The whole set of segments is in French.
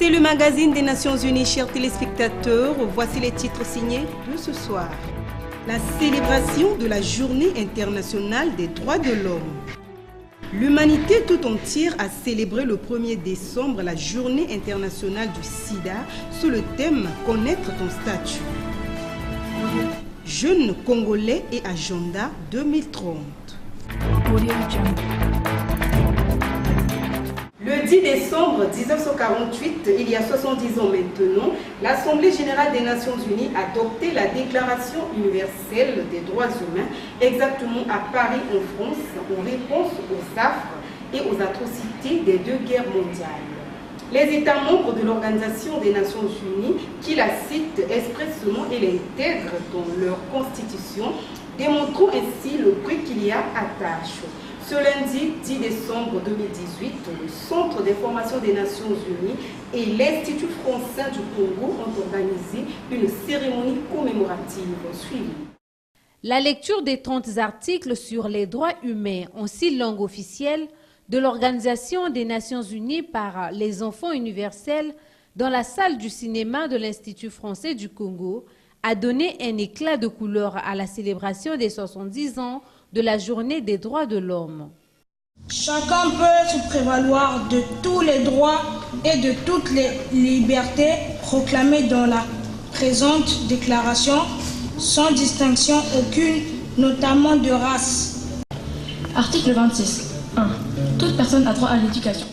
C'est le magazine des Nations Unies, chers téléspectateurs. Voici les titres signés de ce soir. La célébration de la Journée internationale des droits de l'homme. L'humanité tout entière a célébré le 1er décembre la Journée internationale du sida sous le thème « Connaître ton statut ». Jeunes Congolais et Agenda 2030. Le 10 décembre 1948, il y a 70 ans maintenant, l'Assemblée générale des Nations Unies a adopté la Déclaration universelle des droits humains, exactement à Paris en France, en réponse aux affres et aux atrocités des deux guerres mondiales. Les États membres de l'Organisation des Nations Unies, qui la citent expressément et l'intègrent dans leur constitution, démontrant ainsi le prix qu'il y a à tâche. Ce lundi 10 décembre 2018, le Centre d'information des Nations Unies et l'Institut français du Congo ont organisé une cérémonie commémorative suivie. La lecture des 30 articles sur les droits humains en 6 langues officielles de l'Organisation des Nations Unies par les enfants universels dans la salle du cinéma de l'Institut français du Congo a donné un éclat de couleur à la célébration des 70 ans de la Journée des droits de l'homme. Chacun peut se prévaloir de tous les droits et de toutes les libertés proclamées dans la présente déclaration, sans distinction aucune, notamment de race. Article 26. 1. Toute personne a droit à l'éducation.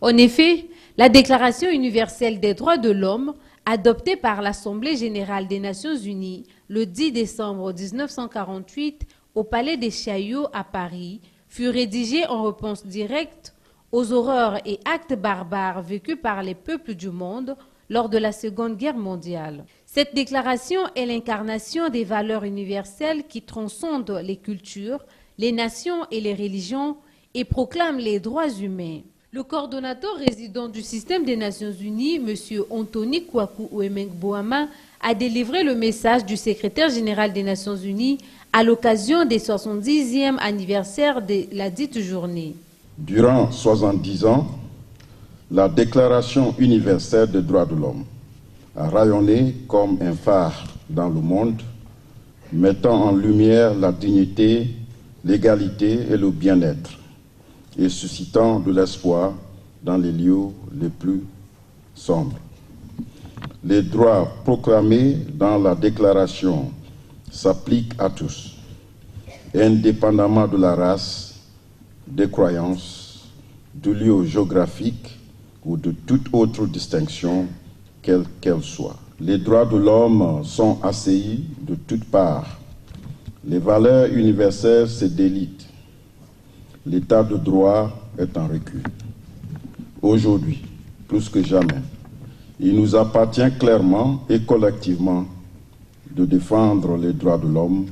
En effet, la Déclaration universelle des droits de l'homme, adoptée par l'Assemblée générale des Nations unies le 10 décembre 1948 au Palais des Chaillots à Paris, fut rédigée en réponse directe aux horreurs et actes barbares vécus par les peuples du monde lors de la Seconde Guerre mondiale. Cette déclaration est l'incarnation des valeurs universelles qui transcendent les cultures, les nations et les religions et proclame les droits humains. Le coordonnateur résident du système des Nations Unies, M. Anthony Kouakou Ouemeng-Boama, a délivré le message du secrétaire général des Nations Unies à l'occasion des 70e anniversaire de la dite journée. Durant 70 ans, la Déclaration universelle des droits de l'homme a rayonné comme un phare dans le monde, mettant en lumière la dignité, l'égalité et le bien-être, et suscitant de l'espoir dans les lieux les plus sombres. Les droits proclamés dans la déclaration s'appliquent à tous, indépendamment de la race, des croyances, du lieu géographique ou de toute autre distinction, quelle qu'elle soit. Les droits de l'homme sont assaillis de toutes parts. Les valeurs universelles se délitent. L'état de droit est en recul. Aujourd'hui, plus que jamais, il nous appartient clairement et collectivement de défendre les droits de l'homme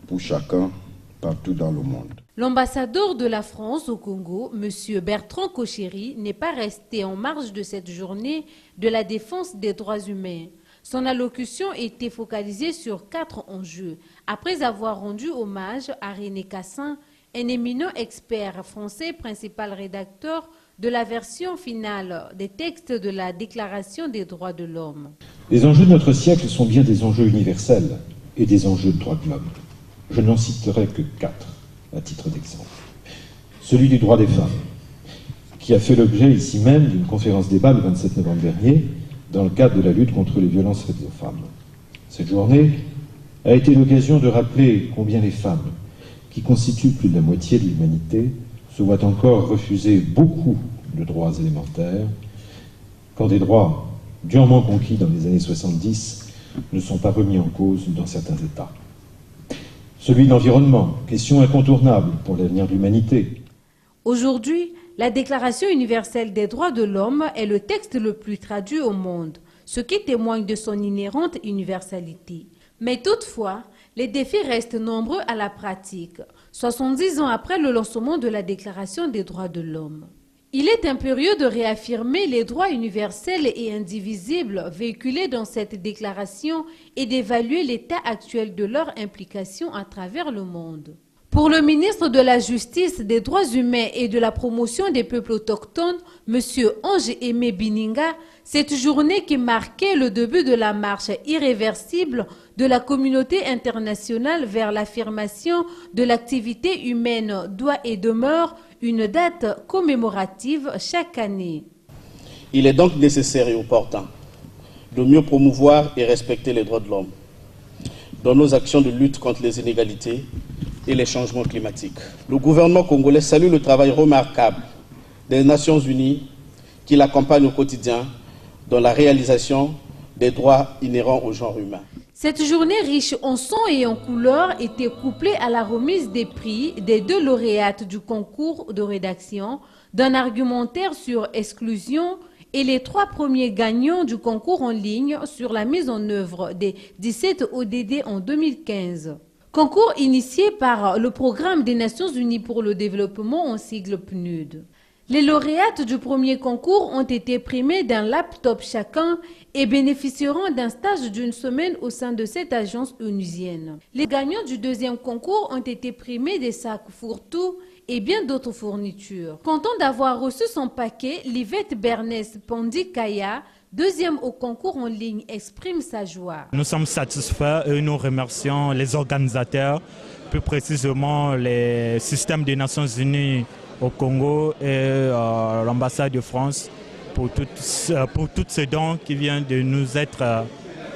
pour chacun partout dans le monde. L'ambassadeur de la France au Congo, M. Bertrand Kocheri, n'est pas resté en marge de cette journée de la défense des droits humains. Son allocution était focalisée sur 4 enjeux, après avoir rendu hommage à René Cassin, un éminent expert français, principal rédacteur de la version finale des textes de la Déclaration des droits de l'homme. Les enjeux de notre siècle sont bien des enjeux universels et des enjeux de droits de l'homme. Je n'en citerai que 4 à titre d'exemple. Celui du droit des femmes, qui a fait l'objet ici même d'une conférence débat le 27 novembre dernier dans le cadre de la lutte contre les violences faites aux femmes. Cette journée a été l'occasion de rappeler combien les femmes, qui constituent plus de la moitié de l'humanité, se voient encore refuser beaucoup de droits élémentaires, quand des droits durement conquis dans les années 70 ne sont pas remis en cause dans certains États. Celui de l'environnement, question incontournable pour l'avenir de l'humanité. Aujourd'hui, la Déclaration universelle des droits de l'homme est le texte le plus traduit au monde, ce qui témoigne de son inhérente universalité. Mais toutefois, les défis restent nombreux à la pratique, 70 ans après le lancement de la Déclaration des droits de l'homme. Il est impérieux de réaffirmer les droits universels et indivisibles véhiculés dans cette déclaration et d'évaluer l'état actuel de leur implication à travers le monde. Pour le ministre de la Justice, des Droits humains et de la promotion des peuples autochtones, M. Ange-Aimé Bininga, cette journée qui marquait le début de la marche irréversible de la communauté internationale vers l'affirmation de l'activité humaine doit et demeure une date commémorative chaque année. Il est donc nécessaire et opportun de mieux promouvoir et respecter les droits de l'homme dans nos actions de lutte contre les inégalités et les changements climatiques. Le gouvernement congolais salue le travail remarquable des Nations Unies qui l'accompagnent au quotidien dans la réalisation des droits inhérents au genre humain. Cette journée riche en sons et en couleurs était couplée à la remise des prix des 2 lauréates du concours de rédaction, d'un argumentaire sur exclusion et les 3 premiers gagnants du concours en ligne sur la mise en œuvre des 17 ODD en 2015. Concours initié par le Programme des Nations Unies pour le développement en sigle PNUD. Les lauréates du premier concours ont été primées d'un laptop chacun et bénéficieront d'un stage d'1 semaine au sein de cette agence onusienne. Les gagnants du deuxième concours ont été primés des sacs fourre-tout et bien d'autres fournitures. Content d'avoir reçu son paquet, Livette Bernès Pandikaya, deuxième au concours en ligne, exprime sa joie. Nous sommes satisfaits et nous remercions les organisateurs, plus précisément les systèmes des Nations Unies au Congo et l'ambassade de France pour toutes ces dons qui viennent de nous être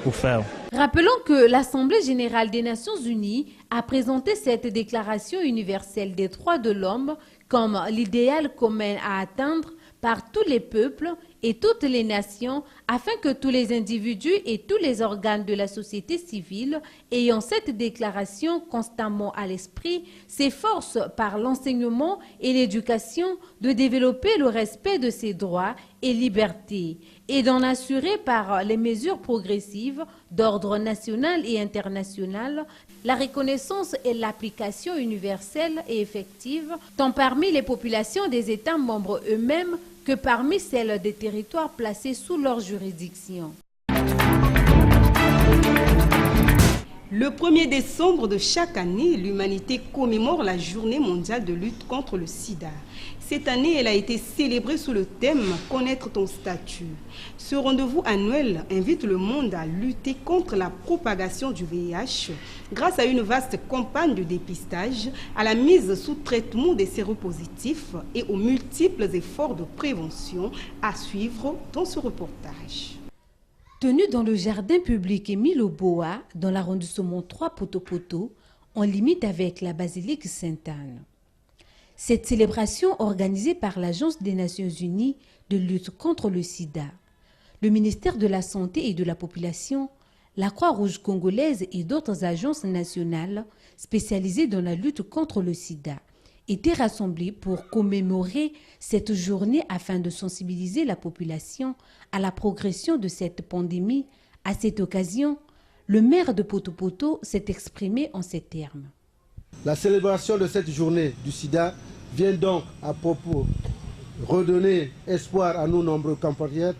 offerts. Rappelons que l'Assemblée générale des Nations Unies a présenté cette déclaration universelle des droits de l'homme comme l'idéal commun à atteindre par tous les peuples et toutes les nations afin que tous les individus et tous les organes de la société civile ayant cette déclaration constamment à l'esprit s'efforcent par l'enseignement et l'éducation de développer le respect de ces droits et libertés et d'en assurer par les mesures progressives d'ordre national et international la reconnaissance et l'application universelle et effective tant parmi les populations des États membres eux-mêmes que parmi celles des territoires placés sous leur juridiction. Le 1er décembre de chaque année, l'humanité commémore la Journée mondiale de lutte contre le sida. Cette année, elle a été célébrée sous le thème « Connaître ton statut ». Ce rendez-vous annuel invite le monde à lutter contre la propagation du VIH grâce à une vaste campagne de dépistage, à la mise sous traitement des séropositifs et aux multiples efforts de prévention à suivre dans ce reportage. Tenu dans le jardin public Émile Oboa, dans l'arrondissement 3 Poto-Poto, en limite avec la basilique Sainte-Anne. Cette célébration organisée par l'Agence des Nations Unies de lutte contre le sida, le ministère de la Santé et de la Population, la Croix-Rouge congolaise et d'autres agences nationales spécialisées dans la lutte contre le sida étaient rassemblés pour commémorer cette journée afin de sensibiliser la population à la progression de cette pandémie. À cette occasion, le maire de Poto-Poto s'est exprimé en ces termes. La célébration de cette journée du sida vient donc à propos redonner espoir à nos nombreux compatriotes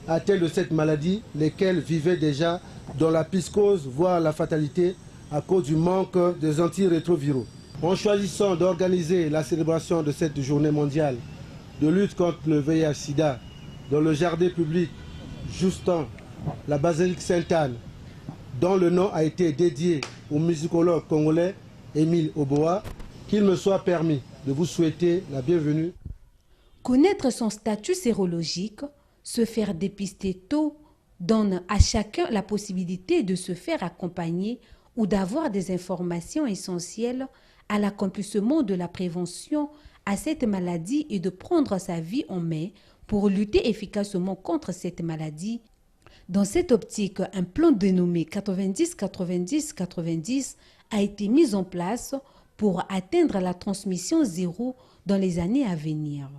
atteints de cette maladie, lesquels vivaient déjà dans la psychose, voire la fatalité, à cause du manque des antirétroviraux. En choisissant d'organiser la célébration de cette journée mondiale de lutte contre le VIH-Sida dans le jardin public Justin, la basilique Sainte-Anne, dont le nom a été dédié au musicologue congolais Émile Oboa, qu'il me soit permis de vous souhaiter la bienvenue. Connaître son statut sérologique, se faire dépister tôt, donne à chacun la possibilité de se faire accompagner ou d'avoir des informations essentielles à l'accomplissement de la prévention à cette maladie et de prendre sa vie en main pour lutter efficacement contre cette maladie. Dans cette optique, un plan dénommé 90-90-90 a été mis en place pour atteindre la transmission zéro dans les années à venir.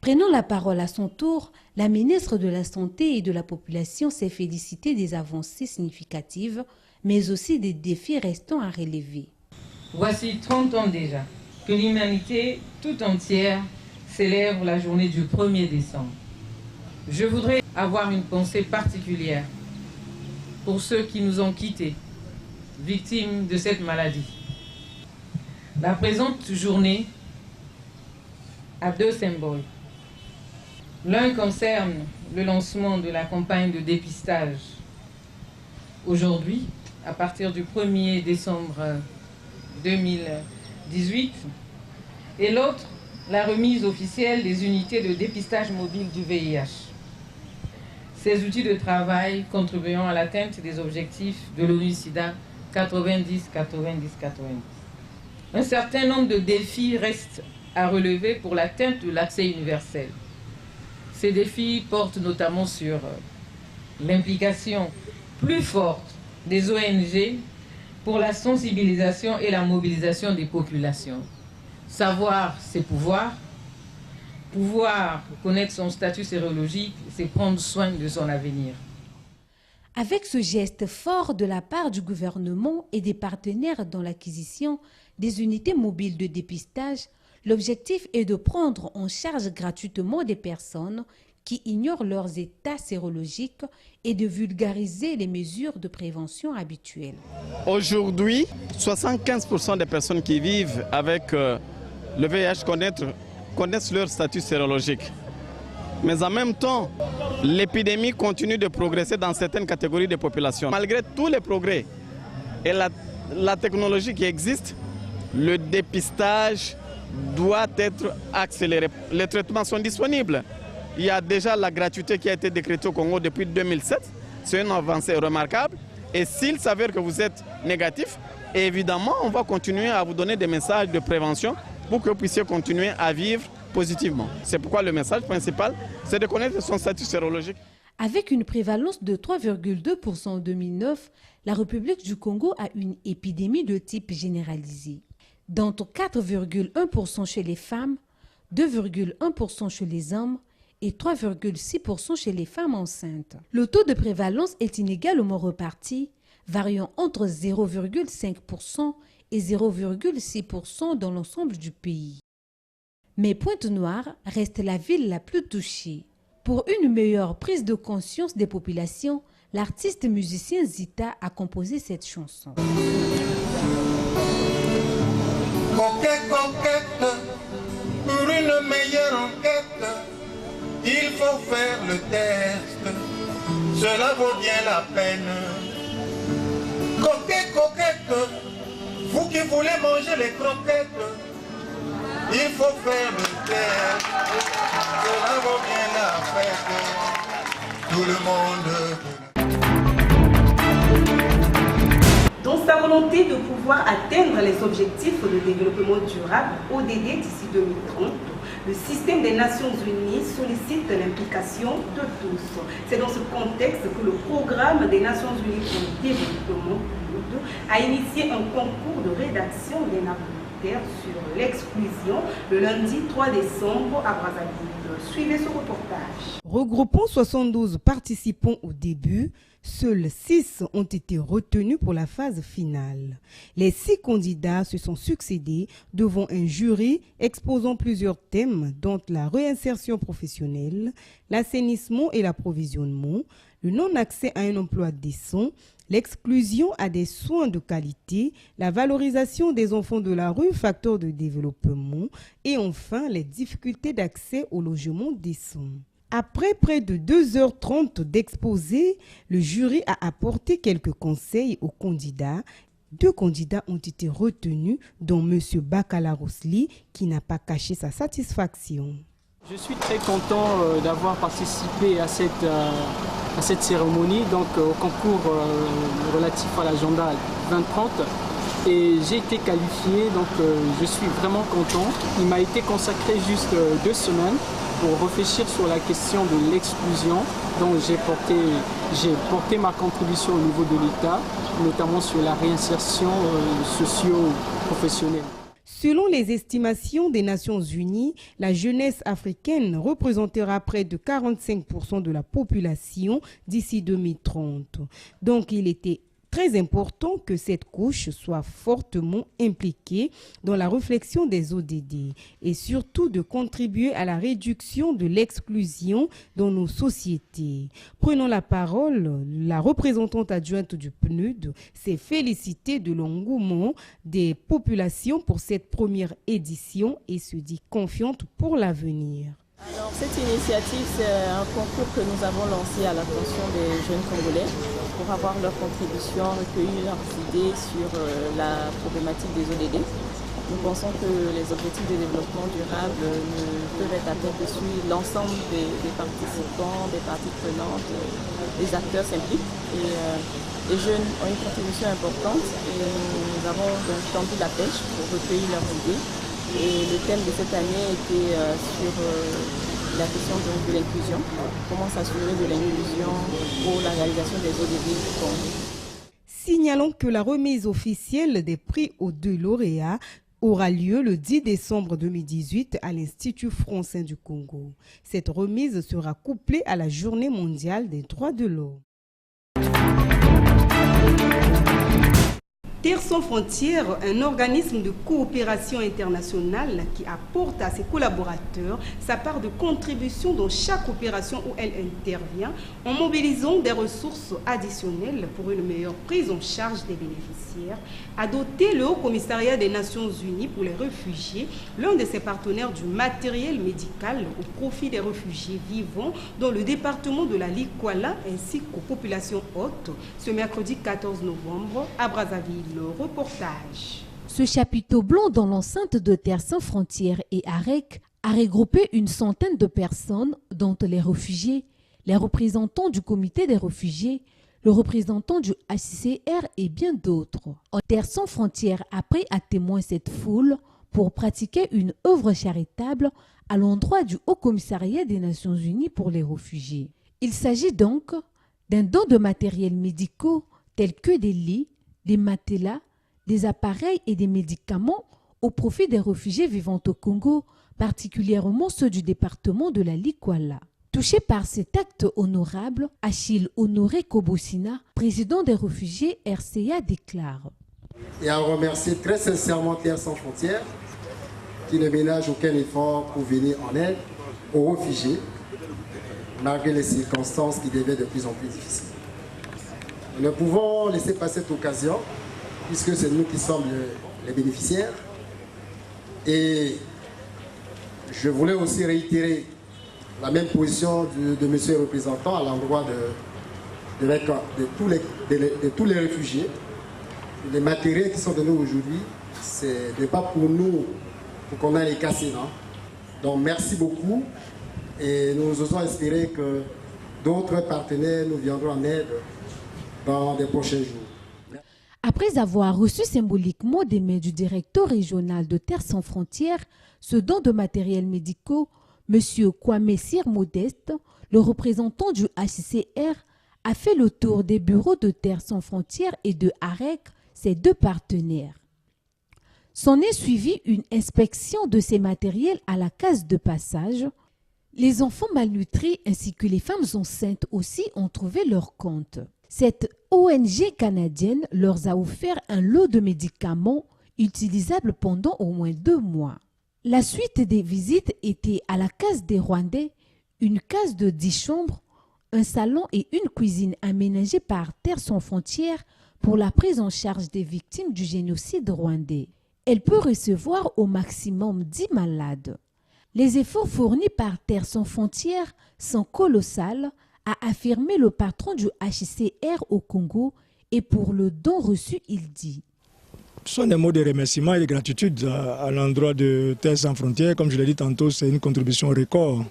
Prenant la parole à son tour, la ministre de la Santé et de la Population s'est félicitée des avancées significatives, mais aussi des défis restants à relever. Voici 30 ans déjà que l'humanité tout entière célèbre la journée du 1er décembre. Je voudrais avoir une pensée particulière pour ceux qui nous ont quittés, victimes de cette maladie. La présente journée a deux symboles. L'un concerne le lancement de la campagne de dépistage aujourd'hui, à partir du 1er décembre 2018, et l'autre, la remise officielle des unités de dépistage mobile du VIH. Ces outils de travail contribueront à l'atteinte des objectifs de l'ONU-SIDA 90-90-90. Un certain nombre de défis restent à relever pour l'atteinte de l'accès universel. Ces défis portent notamment sur l'implication plus forte des ONG pour la sensibilisation et la mobilisation des populations. Savoir, c'est pouvoir. Pouvoir connaître son statut sérologique, c'est prendre soin de son avenir. Avec ce geste fort de la part du gouvernement et des partenaires dans l'acquisition des unités mobiles de dépistage, l'objectif est de prendre en charge gratuitement des personnes qui ignorent leurs états sérologiques et de vulgariser les mesures de prévention habituelles. Aujourd'hui, 75% des personnes qui vivent avec le VIH connaissent leur statut sérologique. Mais en même temps, l'épidémie continue de progresser dans certaines catégories de population. Malgré tous les progrès et la technologie qui existe, le dépistage doit être accéléré. Les traitements sont disponibles. Il y a déjà la gratuité qui a été décrétée au Congo depuis 2007. C'est une avancée remarquable. Et s'il s'avère que vous êtes négatif, évidemment, on va continuer à vous donner des messages de prévention pour que vous puissiez continuer à vivre positivement. C'est pourquoi le message principal, c'est de connaître son statut sérologique. Avec une prévalence de 3,2% en 2009, la République du Congo a une épidémie de type généralisé, dont 4,1% chez les femmes, 2,1% chez les hommes et 3,6% chez les femmes enceintes. Le taux de prévalence est inégalement reparti, variant entre 0,5% et 0,6% dans l'ensemble du pays. Mais Pointe-Noire reste la ville la plus touchée. Pour une meilleure prise de conscience des populations, l'artiste musicien Zita a composé cette chanson. Coquette, coquette, pour une meilleure enquête, il faut faire le test, cela vaut bien la peine. Coquette, coquette, vous qui voulez manger les croquettes, il faut faire le test, cela vaut bien la fête, tout le monde. Dans sa volonté de pouvoir atteindre les objectifs de développement durable ODD d'ici 2030, le système des Nations Unies sollicite l'implication de tous. C'est dans ce contexte que le programme des Nations Unies pour le développement a initié un concours de rédaction d'un argumentaire sur l'exclusion le lundi 3 décembre à Brazzaville. Suivez ce reportage. Regroupant 72 participants au début, seuls 6 ont été retenus pour la phase finale. Les 6 candidats se sont succédés devant un jury exposant plusieurs thèmes dont la réinsertion professionnelle, l'assainissement et l'approvisionnement, le non-accès à un emploi décent, l'exclusion à des soins de qualité, la valorisation des enfants de la rue, facteur de développement, et enfin les difficultés d'accès au logement décent. Après près de 2h30 d'exposé, le jury a apporté quelques conseils aux candidats. 2 candidats ont été retenus, dont M. Bakala Rosli, qui n'a pas caché sa satisfaction. Je suis très content d'avoir participé à cette cérémonie, donc au concours relatif à l'agenda 2030. Et j'ai été qualifié, donc je suis vraiment content. Il m'a été consacré juste 2 semaines pour réfléchir sur la question de l'exclusion, dont j'ai porté ma contribution au niveau de l'État, notamment sur la réinsertion socio-professionnelle. Selon les estimations des Nations Unies, la jeunesse africaine représentera près de 45% de la population d'ici 2030. Donc il était très important que cette couche soit fortement impliquée dans la réflexion des ODD et surtout de contribuer à la réduction de l'exclusion dans nos sociétés. Prenant la parole, la représentante adjointe du PNUD s'est félicitée de l'engouement des populations pour cette première édition et se dit confiante pour l'avenir. Alors, cette initiative, c'est un concours que nous avons lancé à l'attention des jeunes Congolais pour avoir leur contribution, recueillir leurs idées sur la problématique des ODD. Nous pensons que les objectifs de développement durable ne peuvent être atteints que si l'ensemble des participants, des parties prenantes, des acteurs s'impliquent. Et les jeunes ont une contribution importante et nous avons donc tendu la pêche pour recueillir leurs idées. Et le thème de cette année était sur la question de l'inclusion, comment s'assurer de l'inclusion pour la réalisation des ODD du Congo. Signalons que la remise officielle des prix aux 2 lauréats aura lieu le 10 décembre 2018 à l'Institut français du Congo. Cette remise sera couplée à la Journée mondiale des droits de l'homme. Terre sans frontières, un organisme de coopération internationale qui apporte à ses collaborateurs sa part de contribution dans chaque opération où elle intervient en mobilisant des ressources additionnelles pour une meilleure prise en charge des bénéficiaires, a doté le Haut Commissariat des Nations Unies pour les réfugiés, l'un de ses partenaires, du matériel médical au profit des réfugiés vivant dans le département de la Likwala ainsi qu'aux populations hautes ce mercredi 14 novembre à Brazzaville. Le reportage. Ce chapiteau blanc dans l'enceinte de Terre sans frontières et AREC a regroupé une centaine de personnes, dont les réfugiés, les représentants du comité des réfugiés, le représentant du HCR et bien d'autres. Terre sans frontières a pris à témoin cette foule pour pratiquer une œuvre charitable à l'endroit du Haut Commissariat des Nations Unies pour les réfugiés. Il s'agit donc d'un don de matériel médicaux tels que des lits, des matelas, des appareils et des médicaments au profit des réfugiés vivant au Congo, particulièrement ceux du département de la Likwala. Touché par cet acte honorable, Achille Honoré Kobosina, président des réfugiés RCA, déclare. Et à remercier très sincèrement Terre sans frontières, qui ne ménage aucun effort pour venir en aide aux réfugiés, malgré les circonstances qui deviennent de plus en plus difficiles. Nous ne pouvons laisser passer cette occasion, puisque c'est nous qui sommes les bénéficiaires. Et je voulais aussi réitérer la même position de monsieur le représentant à l'endroit de tous les réfugiés. Les matériels qui sont donnés aujourd'hui, ce n'est pas pour nous, pour qu'on aille les casser, non? Donc merci beaucoup et nous osons espérer que d'autres partenaires nous viendront en aide dans les prochains jours. Après avoir reçu symboliquement des mains du directeur régional de Terre sans frontières ce don de matériel médicaux, M. Kwame Sir Modeste, le représentant du HCR, a fait le tour des bureaux de Terre sans frontières et de AREC, ses deux partenaires. S'en est suivi une inspection de ces matériels à la case de passage. Les enfants malnutris ainsi que les femmes enceintes aussi ont trouvé leur compte. Cette ONG canadienne leur a offert un lot de médicaments utilisables pendant au moins 2 mois. La suite des visites était à la case des Rwandais, une case de 10 chambres, un salon et une cuisine aménagés par Terre sans frontières pour la prise en charge des victimes du génocide rwandais. Elle peut recevoir au maximum 10 malades. Les efforts fournis par Terre sans frontières sont colossaux, a affirmé le patron du HCR au Congo, et pour le don reçu, il dit. Ce sont des mots de remerciement et de gratitude à l'endroit de Terre sans frontières. Comme je l'ai dit tantôt, c'est une contribution record.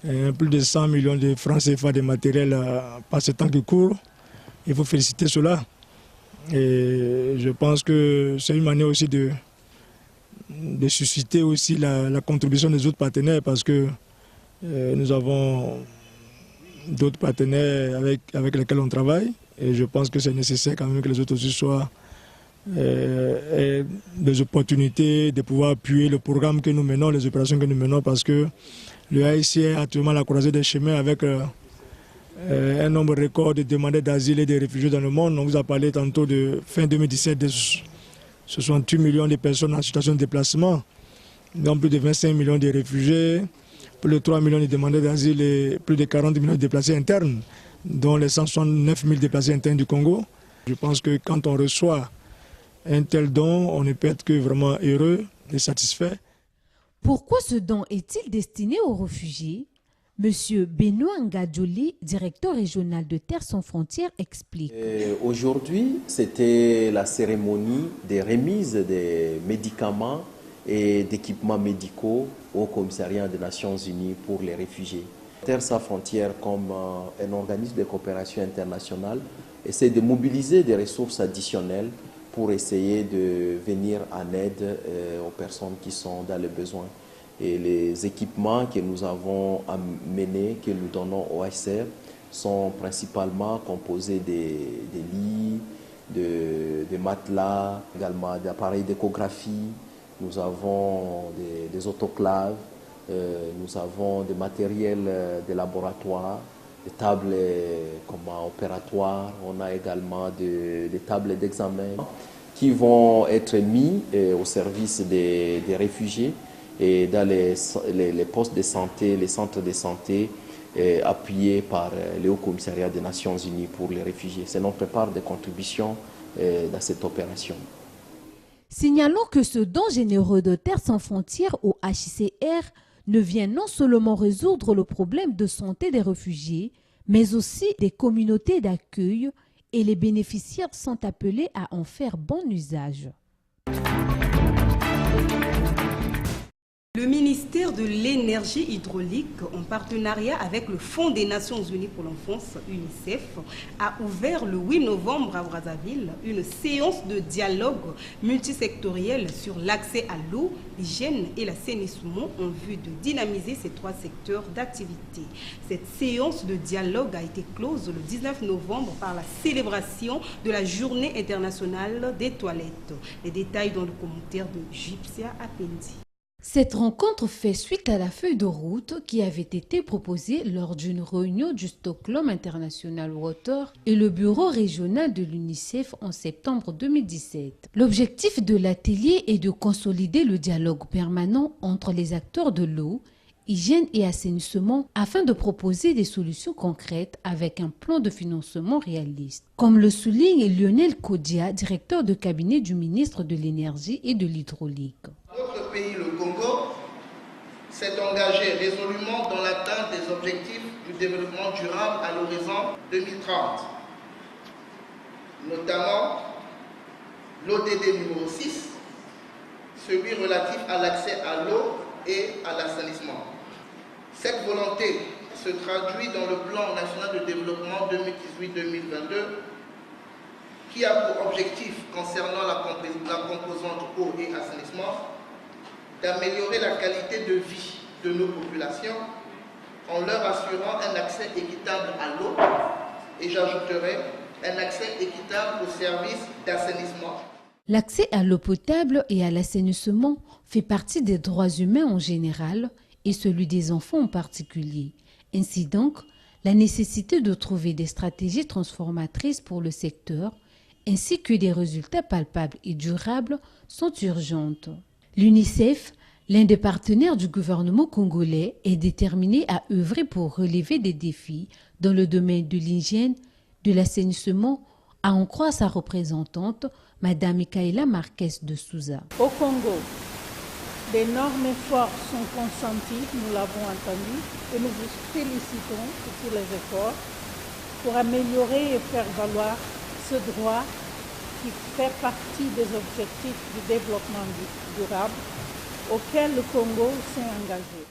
Plus de 100 millions de francs CFA de matériel par ce temps qui court. Il faut féliciter cela. Et je pense que c'est une manière aussi de susciter aussi la contribution des autres partenaires, parce que nous avons d'autres partenaires avec lesquels on travaille, et je pense que c'est nécessaire quand même que les autres aussi soient aient des opportunités de pouvoir appuyer le programme que nous menons, les opérations que nous menons, parce que le HCR a actuellement la croisée des chemins avec un nombre record de demandeurs d'asile et de réfugiés dans le monde. On vous a parlé tantôt de fin 2017 de 68 millions de personnes en situation de déplacement, donc plus de 25 millions de réfugiés, plus de 3 millions de demandeurs d'asile et plus de 40 millions de déplacés internes, dont les 169 000 déplacés internes du Congo. Je pense que quand on reçoit un tel don, on ne peut être que vraiment heureux et satisfait. Pourquoi ce don est-il destiné aux réfugiés? Monsieur Benoît Ngadjoli, directeur régional de Terre sans frontières, explique. Aujourd'hui, c'était la cérémonie des remises des médicaments et d'équipements médicaux au commissariat des Nations Unies pour les réfugiés. Terre sans frontières, comme un organisme de coopération internationale, essaie de mobiliser des ressources additionnelles pour essayer de venir en aide aux personnes qui sont dans le besoin. Et les équipements que nous avons amenés, que nous donnons au HCR, sont principalement composés des lits, des matelas, également d'appareils d'échographie. Nous avons des autoclaves, nous avons des matériels de laboratoire, des tables opératoires. On a également des tables d'examen qui vont être mis au service des réfugiés et dans les postes de santé, les centres de santé appuyés par le Haut Commissariat des Nations Unies pour les réfugiés. C'est notre part de contribution dans cette opération. Signalons que ce don généreux de Terre sans frontières au HCR ne vient non seulement résoudre le problème de santé des réfugiés, mais aussi des communautés d'accueil, et les bénéficiaires sont appelés à en faire bon usage. Le ministère de l'énergie hydraulique, en partenariat avec le Fonds des Nations Unies pour l'enfance, UNICEF, a ouvert le 8 novembre à Brazzaville une séance de dialogue multisectoriel sur l'accès à l'eau, l'hygiène et l'assainissement en vue de dynamiser ces trois secteurs d'activité. Cette séance de dialogue a été close le 19 novembre par la célébration de la Journée internationale des toilettes. Les détails dans le commentaire de Gypsia Apendi. Cette rencontre fait suite à la feuille de route qui avait été proposée lors d'une réunion du Stockholm International Water et le bureau régional de l'UNICEF en septembre 2017. L'objectif de l'atelier est de consolider le dialogue permanent entre les acteurs de l'eau, hygiène et assainissement afin de proposer des solutions concrètes avec un plan de financement réaliste. Comme le souligne Lionel Kodia, directeur de cabinet du ministre de l'Énergie et de l'Hydraulique. Notre pays, le Congo, s'est engagé résolument dans l'atteinte des objectifs du développement durable à l'horizon 2030, notamment l'ODD numéro 6, celui relatif à l'accès à l'eau et à l'assainissement. Cette volonté se traduit dans le plan national de développement 2018-2022 qui a pour objectif, concernant la composante eau et assainissement, d'améliorer la qualité de vie de nos populations en leur assurant un accès équitable à l'eau et j'ajouterai un accès équitable aux services d'assainissement. L'accès à l'eau potable et à l'assainissement fait partie des droits humains en général et celui des enfants en particulier. Ainsi donc, la nécessité de trouver des stratégies transformatrices pour le secteur ainsi que des résultats palpables et durables sont urgentes. L'UNICEF, l'un des partenaires du gouvernement congolais, est déterminé à œuvrer pour relever des défis dans le domaine de l'hygiène, de l'assainissement, à en croire sa représentante, Mme Michaela Marquez de Souza. Au Congo, d'énormes efforts sont consentis, nous l'avons entendu, et nous vous félicitons pour tous les efforts pour améliorer et faire valoir ce droit qui fait partie des objectifs du développement durable auquel le Congo s'est engagé.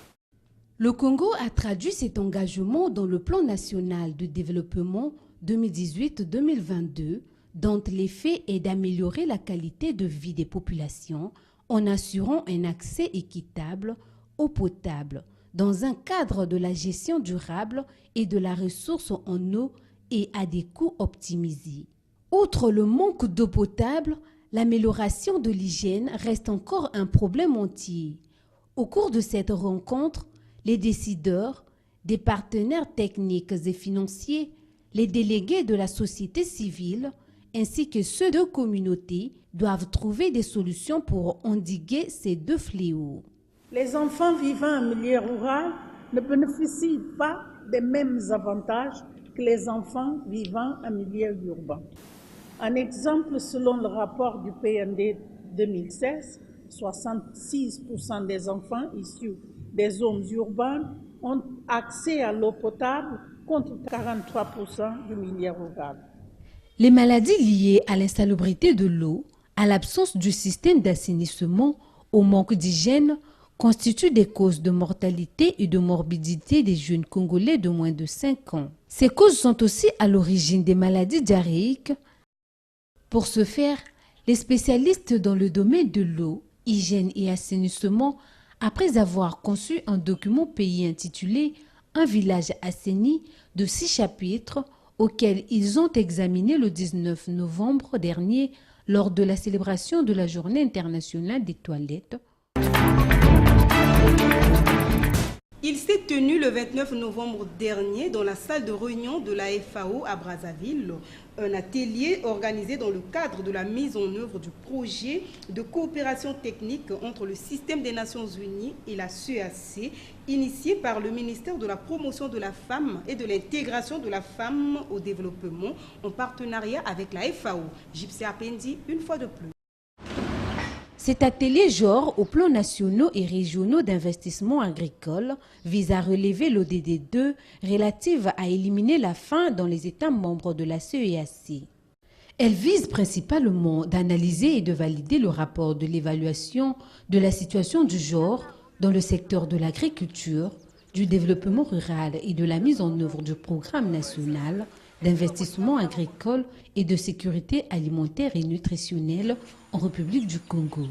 Le Congo a traduit cet engagement dans le plan national de développement 2018-2022, dont l'effet est d'améliorer la qualité de vie des populations en assurant un accès équitable, eau potable, dans un cadre de la gestion durable et de la ressource en eau et à des coûts optimisés. Outre le manque d'eau potable, l'amélioration de l'hygiène reste encore un problème entier. Au cours de cette rencontre, les décideurs, des partenaires techniques et financiers, les délégués de la société civile ainsi que ceux de communautés doivent trouver des solutions pour endiguer ces deux fléaux. Les enfants vivant en milieu rural ne bénéficient pas des mêmes avantages que les enfants vivant en milieu urbain. En exemple, selon le rapport du PND 2016, 66% des enfants issus des zones urbaines ont accès à l'eau potable contre 43% du milieu rural. Les maladies liées à l'insalubrité de l'eau, à l'absence du système d'assainissement, au manque d'hygiène, constituent des causes de mortalité et de morbidité des jeunes Congolais de moins de 5 ans. Ces causes sont aussi à l'origine des maladies diarrhéiques. Pour ce faire, les spécialistes dans le domaine de l'eau, hygiène et assainissement, après avoir conçu un document pays intitulé « Un village assaini » de 6 chapitres, auquel ils ont examiné le 19 novembre dernier lors de la célébration de la Journée internationale des toilettes. Il s'est tenu le 29 novembre dernier dans la salle de réunion de la FAO à Brazzaville, un atelier organisé dans le cadre de la mise en œuvre du projet de coopération technique entre le système des Nations Unies et la CEAC, initié par le ministère de la Promotion de la Femme et de l'Intégration de la Femme au Développement en partenariat avec la FAO. Gypsy Apendi, une fois de plus. Cet atelier genre aux plans nationaux et régionaux d'investissement agricole vise à relever l'ODD 2 relative à éliminer la faim dans les États membres de la CEAC. Elle vise principalement d'analyser et de valider le rapport de l'évaluation de la situation du genre dans le secteur de l'agriculture, du développement rural et de la mise en œuvre du programme national d'investissement agricole et de sécurité alimentaire et nutritionnelle en République du Congo.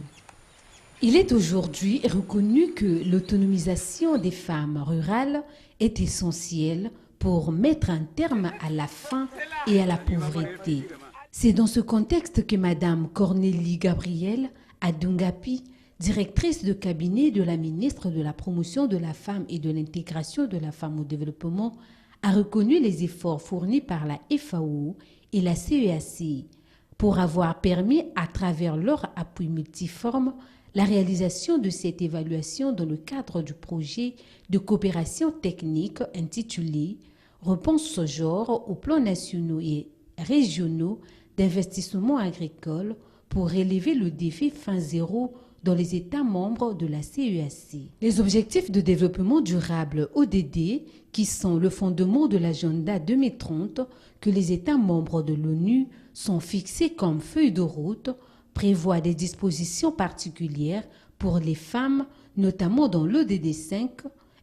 Il est aujourd'hui reconnu que l'autonomisation des femmes rurales est essentielle pour mettre un terme à la faim et à la pauvreté. C'est dans ce contexte que Mme Cornélie Gabrielle Adungapi, directrice de cabinet de la ministre de la Promotion de la Femme et de l'Intégration de la Femme au Développement, a reconnu les efforts fournis par la FAO et la CEAC pour avoir permis, à travers leur appui multiforme, la réalisation de cette évaluation dans le cadre du projet de coopération technique intitulé « Réponse ce genre aux plans nationaux et régionaux d'investissement agricole pour relever le défi fin zéro dans les États membres de la CEAC. » Les objectifs de développement durable ODD, qui sont le fondement de l'agenda 2030 que les États membres de l'ONU sont fixés comme feuille de route, prévoient des dispositions particulières pour les femmes, notamment dans l'ODD 5,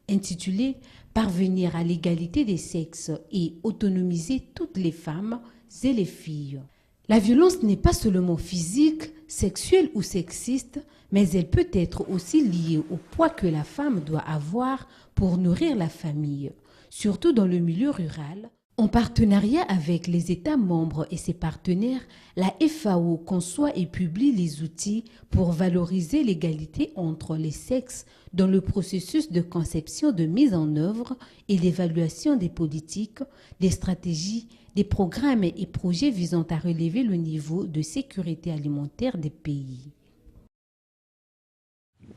intitulé « Parvenir à l'égalité des sexes et autonomiser toutes les femmes et les filles ». La violence n'est pas seulement physique, sexuelle ou sexiste, mais elle peut être aussi liée au poids que la femme doit avoir pour nourrir la famille, surtout dans le milieu rural. En partenariat avec les États membres et ses partenaires, la FAO conçoit et publie les outils pour valoriser l'égalité entre les sexes dans le processus de conception, de mise en œuvre et d'évaluation des politiques, des stratégies, des programmes et projets visant à relever le niveau de sécurité alimentaire des pays.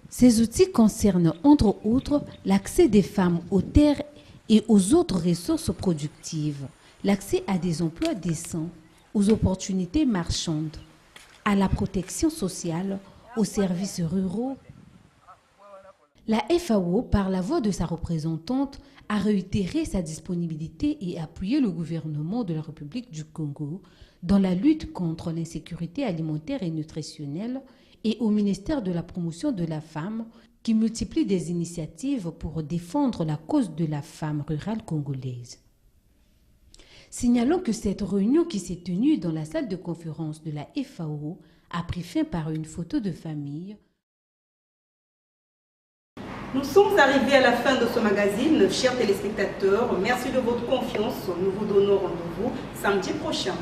Ces outils concernent entre autres l'accès des femmes aux terres et aux autres ressources productives, l'accès à des emplois décents, aux opportunités marchandes, à la protection sociale, aux services ruraux. La FAO, par la voix de sa représentante, a réitéré sa disponibilité et appuyé le gouvernement de la République du Congo dans la lutte contre l'insécurité alimentaire et nutritionnelle et au ministère de la Promotion de la Femme qui multiplie des initiatives pour défendre la cause de la femme rurale congolaise. Signalons que cette réunion qui s'est tenue dans la salle de conférence de la FAO a pris fin par une photo de famille. Nous sommes arrivés à la fin de ce magazine, chers téléspectateurs. Merci de votre confiance. Nous vous donnons rendez-vous samedi prochain.